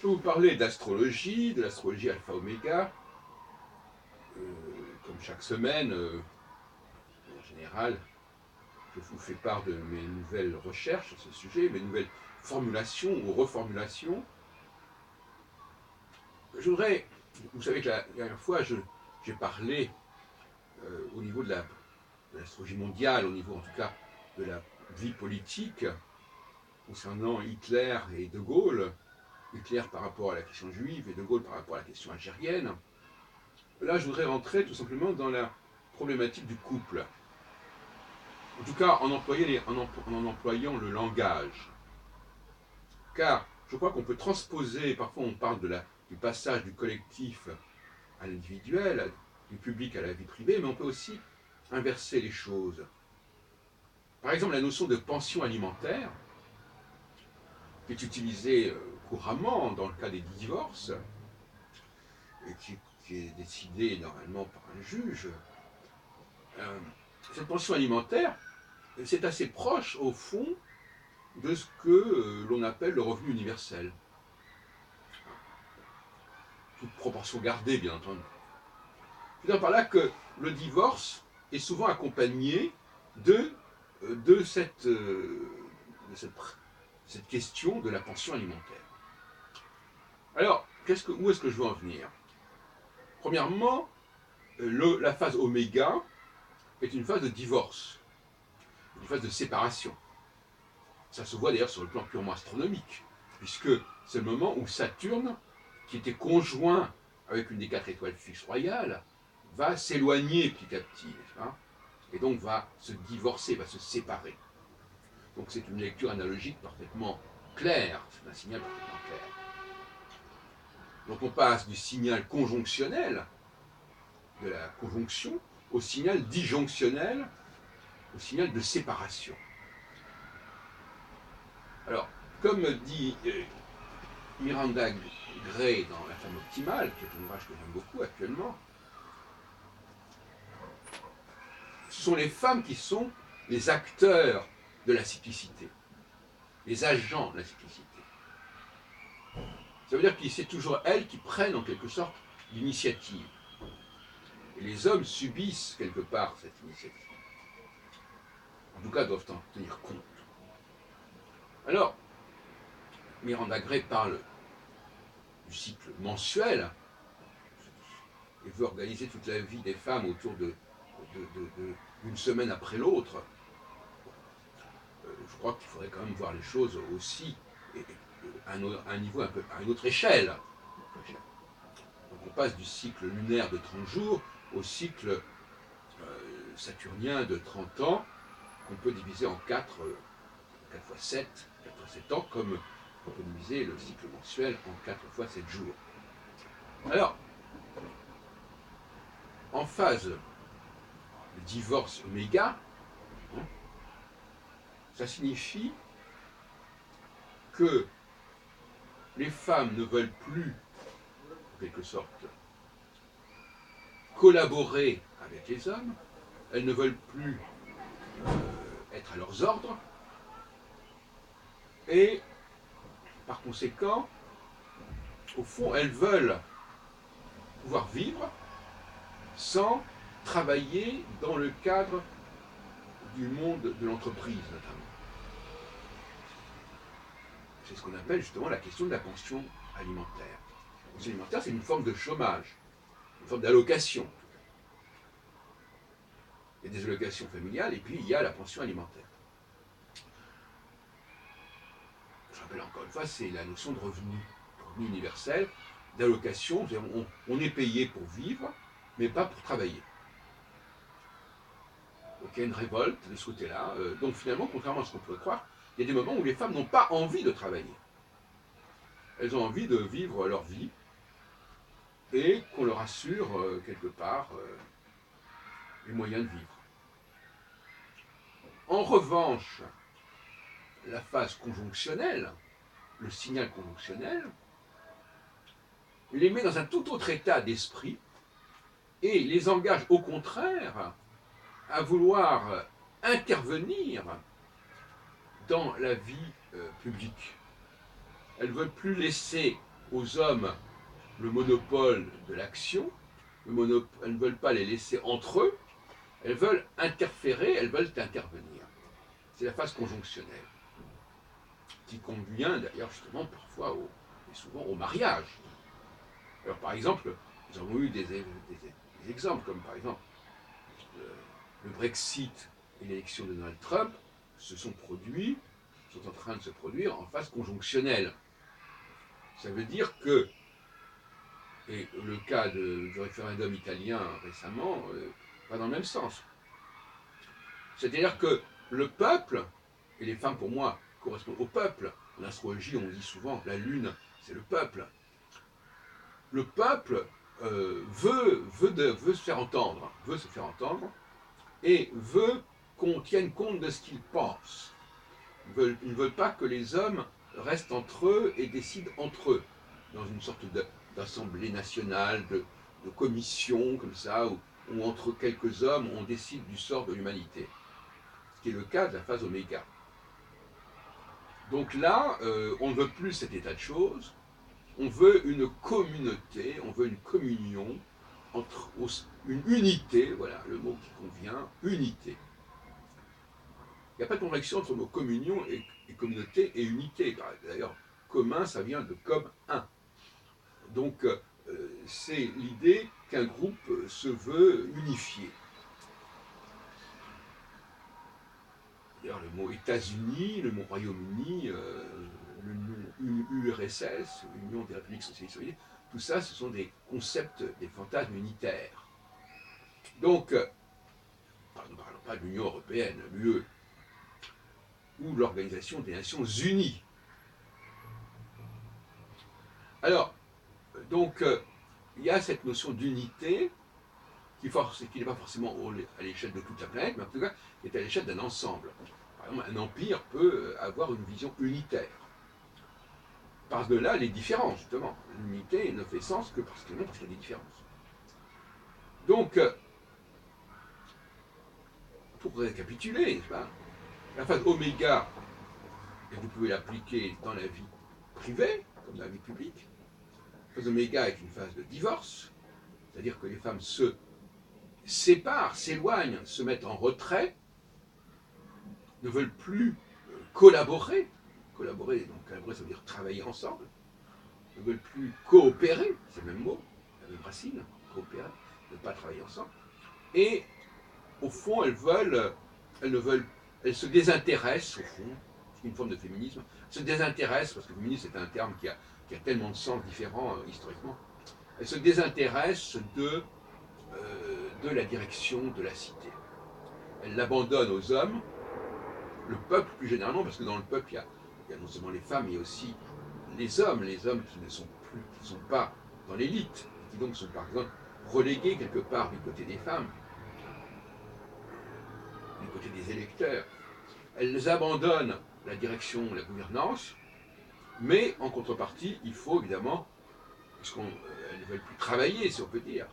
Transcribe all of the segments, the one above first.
peux vous parler d'astrologie, de l'astrologie alpha-oméga, comme chaque semaine, en général, je vous fais part de mes nouvelles recherches sur ce sujet, mes nouvelles formulations ou reformulations. Je voudrais, vous savez que la dernière fois, j'ai parlé au niveau de l'astrologie mondiale, au niveau en tout cas de la vie politique, concernant Hitler et De Gaulle, Hitler par rapport à la question juive et De Gaulle par rapport à la question algérienne. Là, je voudrais rentrer tout simplement dans la problématique du couple. En tout cas, en employant le langage. Car je crois qu'on peut transposer, parfois on parle du passage du collectif à l'individuel, du public à la vie privée, mais on peut aussi inverser les choses. Par exemple, la notion de pension alimentaire, qui est utilisée couramment dans le cas des divorces, et qui est décidée normalement par un juge, cette pension alimentaire, c'est assez proche, au fond, de ce que l'on appelle le revenu universel. Toute proportion gardée, bien entendu. Je veux dire par là que le divorce est souvent accompagné de cette question de la pension alimentaire. Alors, où est-ce que je veux en venir? Premièrement, la phase oméga est une phase de divorce, une phase de séparation. Ça se voit d'ailleurs sur le plan purement astronomique, puisque c'est le moment où Saturne, qui était conjoint avec une des 4 étoiles fixes royales, va s'éloigner petit à petit, n'est-ce pas? Et donc va se divorcer, va se séparer. Donc c'est une lecture analogique parfaitement claire, c'est un signal parfaitement clair. Donc on passe du signal conjonctionnel, de la conjonction, au signal disjonctionnel, au signal de séparation. Alors, comme dit Miranda Gray dans La femme optimale, qui est un ouvrage que j'aime beaucoup actuellement, ce sont les femmes qui sont les acteurs de la cyclicité, les agents de la cyclicité. Ça veut dire que c'est toujours elles qui prennent en quelque sorte l'initiative. Et les hommes subissent quelque part cette initiative. En tout cas, doivent en tenir compte. Alors, Miranda Gray parle du cycle mensuel et veut organiser toute la vie des femmes autour d'une semaine après l'autre. Je crois qu'il faudrait quand même voir les choses aussi à un niveau à une autre échelle. Donc on passe du cycle lunaire de 30 jours au cycle saturnien de 30 ans, qu'on peut diviser en 4 fois 7, 4 fois 7 ans, comme on peut diviser le cycle mensuel en 4 fois 7 jours. Alors, en phase de divorce oméga, ça signifie que les femmes ne veulent plus, en quelque sorte, collaborer avec les hommes, elles ne veulent plus être à leurs ordres, et par conséquent, au fond, elles veulent pouvoir vivre sans travailler dans le cadre du monde de l'entreprise, notamment. C'est ce qu'on appelle justement la question de la pension alimentaire. La pension alimentaire, c'est une forme de chômage, une forme d'allocation. Il y a des allocations familiales et puis il y a la pension alimentaire. Je rappelle encore une fois, c'est la notion de revenu universel, d'allocation. On est payé pour vivre, mais pas pour travailler. Donc il y a une révolte de ce côté-là. Donc finalement, contrairement à ce qu'on pourrait croire, il y a des moments où les femmes n'ont pas envie de travailler. Elles ont envie de vivre leur vie et qu'on leur assure quelque part les moyens de vivre. En revanche, la phase conjonctionnelle, le signal conjonctionnel, les met dans un tout autre état d'esprit et les engage au contraire à vouloir intervenir dans la vie publique. Elles ne veulent plus laisser aux hommes le monopole de l'action, elles ne veulent pas les laisser entre eux, elles veulent interférer, elles veulent intervenir. C'est la phase conjonctionnelle, qui convient d'ailleurs justement parfois et souvent au mariage. Alors par exemple, nous avons eu des exemples, comme par exemple le Brexit et l'élection de Donald Trump sont en train de se produire en phase conjonctionnelle. Ça veut dire que, et le cas du référendum italien récemment, va dans le même sens. C'est-à-dire que le peuple, et les femmes pour moi correspondent au peuple, en astrologie on dit souvent la lune c'est le peuple. Le peuple veut se faire entendre, et veut qu'on tienne compte de ce qu'il pense. Ils ne veulent pas que les hommes restent entre eux et décident entre eux, dans une sorte d'assemblée nationale, de commission, comme ça, où entre quelques hommes, on décide du sort de l'humanité. Ce qui est le cas de la phase oméga. Donc là, on ne veut plus cet état de choses, on veut une communauté, on veut une communion, une unité, voilà le mot qui convient, unité. Il n'y a pas de contradiction entre le mot communion et communauté et unité. D'ailleurs, commun, ça vient de comme un. Donc, c'est l'idée qu'un groupe se veut unifié. D'ailleurs, le mot États-Unis, le mot Royaume-Uni, le nom URSS, Union des Républiques Socialistes Soviétiques, tout ça, ce sont des concepts, des fantasmes unitaires. Donc, ne parlons pas de l'Union européenne, l'UE, ou l'Organisation des Nations Unies. Alors, donc, il y a cette notion d'unité qui n'est pas forcément à l'échelle de toute la planète, mais en tout cas, qui est à l'échelle d'un ensemble. Par exemple, un empire peut avoir une vision unitaire. Par-delà les différences, justement. L'unité ne fait sens que parce qu'il y a des différences. Donc, pour récapituler, la phase oméga, et vous pouvez l'appliquer dans la vie privée, comme dans la vie publique. La phase oméga est une phase de divorce, c'est-à-dire que les femmes se séparent, s'éloignent, se mettent en retrait, ne veulent plus collaborer. Collaborer, ça veut dire travailler ensemble. Ne veulent plus coopérer, c'est le même mot, la même racine, coopérer, ne pas travailler ensemble. Et au fond, elles se désintéressent, au fond, c'est une forme de féminisme, se désintéressent, parce que le féminisme c'est un terme qui a tellement de sens différents historiquement, elles se désintéressent de la direction de la cité. Elles l'abandonnent aux hommes, le peuple plus généralement, parce que dans le peuple, il y a non seulement les femmes, mais aussi les hommes qui ne sont pas dans l'élite, qui donc sont par exemple relégués quelque part du côté des femmes, du côté des électeurs. Elles abandonnent la direction, la gouvernance, mais en contrepartie, il faut évidemment, puisqu'elles ne veulent plus travailler, si on peut dire,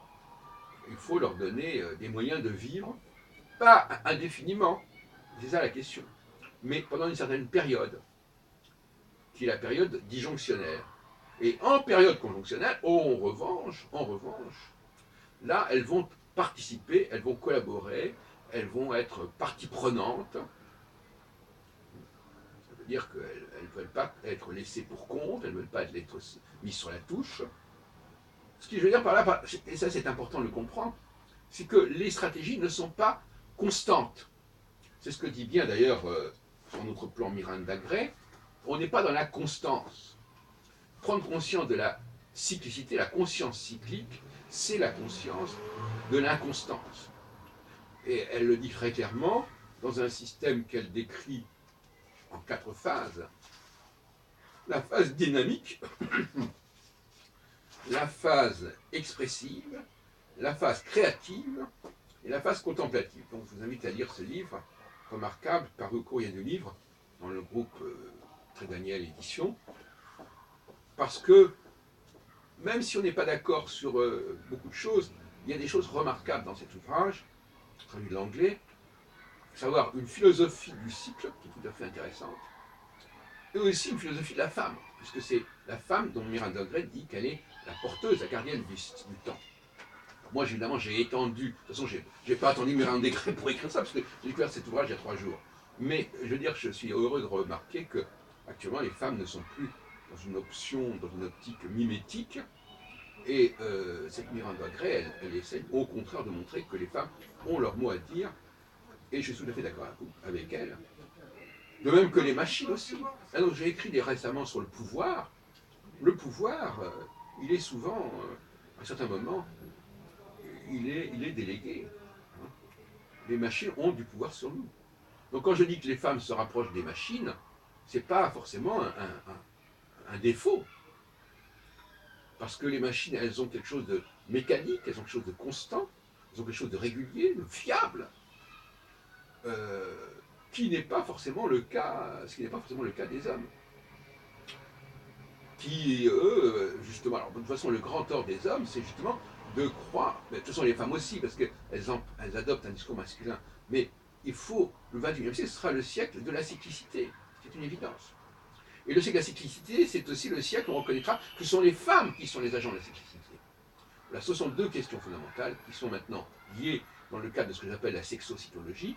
il faut leur donner des moyens de vivre, pas indéfiniment, c'est ça la question, mais pendant une certaine période, qui est la période disjonctionnaire. Et en période conjonctionnelle, en revanche, là, elles vont participer, elles vont collaborer, elles vont être partie prenante. Ça veut dire qu'elles ne veulent pas être laissées pour compte, elles ne veulent pas être mises sur la touche. Ce que je veux dire par là, et ça c'est important de le comprendre, c'est que les stratégies ne sont pas constantes. C'est ce que dit bien d'ailleurs sur notre plan Miranda Gray, on n'est pas dans la constance. Prendre conscience de la cyclicité, la conscience cyclique, c'est la conscience de l'inconstance. Et elle le dit très clairement dans un système qu'elle décrit en 4 phases. La phase dynamique, la phase expressive, la phase créative et la phase contemplative. Donc je vous invite à lire ce livre remarquable paru au Courrier du Livre dans le groupe Trédaniel Édition, parce que même si on n'est pas d'accord sur beaucoup de choses, il y a des choses remarquables dans cet ouvrage, traduit de l'anglais, savoir une philosophie du cycle qui est tout à fait intéressante, et aussi une philosophie de la femme, puisque c'est la femme dont Miranda Gray dit qu'elle est la porteuse, la gardienne du temps. Moi, évidemment, j'ai étendu, de toute façon, j'ai pas attendu Miranda Gray pour écrire ça, parce que j'ai découvert cet ouvrage il y a 3 jours. Mais, je veux dire, je suis heureux de remarquer que, actuellement, les femmes ne sont plus dans une optique mimétique, et cette Miranda Gray, elle essaie au contraire de montrer que les femmes ont leur mot à dire, et je suis tout à fait d'accord avec elle. De même que les machines aussi. Alors, j'ai écrit récemment sur le pouvoir. Le pouvoir, il est souvent, à certains moments, il est délégué. Les machines ont du pouvoir sur nous. Donc quand je dis que les femmes se rapprochent des machines, c'est pas forcément un défaut. Parce que les machines, elles ont quelque chose de mécanique, elles ont quelque chose de constant, elles ont quelque chose de régulier, de fiable, qui n'est pas forcément le cas, ce qui n'est pas forcément le cas des hommes. Qui, eux, justement, alors de toute façon, le grand tort des hommes, c'est justement de croire, mais de toute façon les femmes aussi, parce qu'elles adoptent un discours masculin, mais il faut, le XXIe siècle sera le siècle de la cyclicité, c'est une évidence. Et le siècle de la cyclicité, c'est aussi le siècle où on reconnaîtra que ce sont les femmes qui sont les agents de la cyclicité. Là, ce sont deux questions fondamentales qui sont maintenant liées dans le cadre de ce que j'appelle la sexocytologie.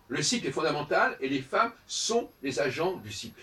Le cycle est fondamental et les femmes sont les agents du cycle.